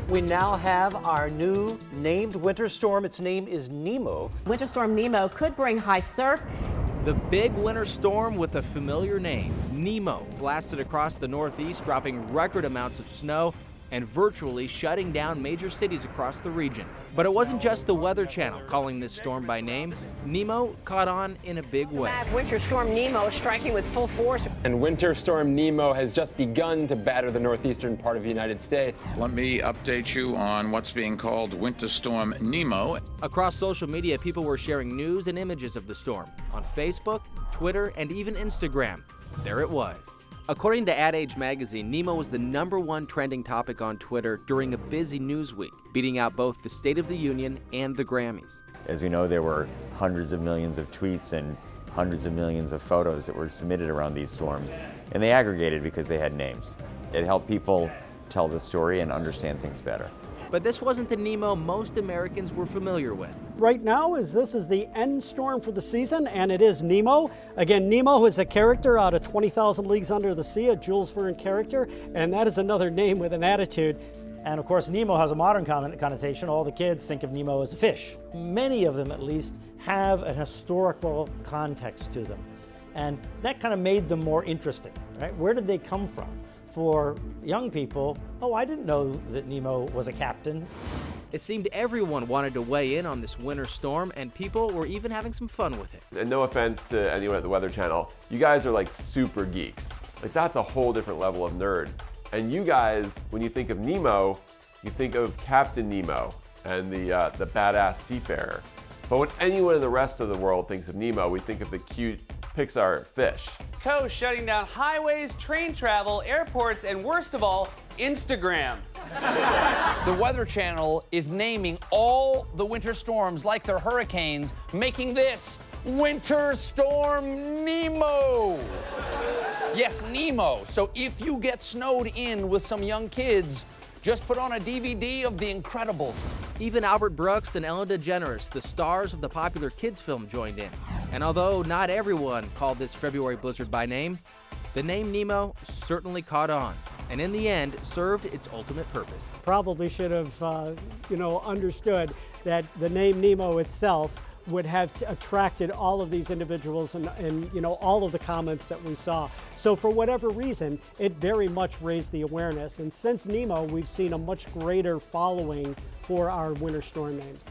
We now have our new named winter storm. Its name is Nemo. Winter storm Nemo could bring high surf. The big winter storm with a familiar name, Nemo, blasted across the Northeast, dropping record amounts of snow and virtually shutting down major cities across the region. But it wasn't just the Weather Channel calling this storm by name. Nemo caught on in a big way. Winter storm Nemo striking with full force. And winter storm Nemo has just begun to batter the northeastern part of the United States. Let me update you on what's being called Winter Storm Nemo. Across social media, people were sharing news and images of the storm on Facebook, Twitter, and even Instagram. There it was. According to Ad Age magazine, Nemo was the #1 trending topic on Twitter during a busy news week, beating out both the State of the Union and the Grammys. As we know, there were hundreds of millions of tweets and hundreds of millions of photos that were submitted around these storms, and they aggregated because they had names. It helped people tell the story and understand things better. But this wasn't the Nemo most Americans were familiar with. Right now, this is the end storm for the season, and it is Nemo. Again, Nemo is a character out of 20,000 Leagues Under the Sea, a Jules Verne character, and that is another name with an attitude. And of course, Nemo has a modern connotation. All the kids think of Nemo as a fish. Many of them, at least, have an historical context to them. And that kind of made them more interesting, right? Where did they come from? For young people, oh, I didn't know that Nemo was a captain. It seemed everyone wanted to weigh in on this winter storm, and people were even having some fun with it. And no offense to anyone at the Weather Channel, you guys are like super geeks. Like that's a whole different level of nerd. And you guys, when you think of Nemo, you think of Captain Nemo and the badass seafarer. But when anyone in the rest of the world thinks of Nemo, we think of the cute Pixar fish. Coast shutting down highways, train travel, airports, and worst of all, Instagram. The Weather Channel is naming all the winter storms like they're hurricanes, making this Winter Storm Nemo. Yes, Nemo. So if you get snowed in with some young kids, just put on a DVD of The Incredibles. Even Albert Brooks and Ellen DeGeneres, the stars of the popular kids film, joined in. And although not everyone called this February blizzard by name, the name Nemo certainly caught on, and in the end served its ultimate purpose. Probably should have, understood that the name Nemo itself would have attracted all of these individuals and all of the comments that we saw. So for whatever reason, it very much raised the awareness. And since Nemo, we've seen a much greater following for our winter storm names.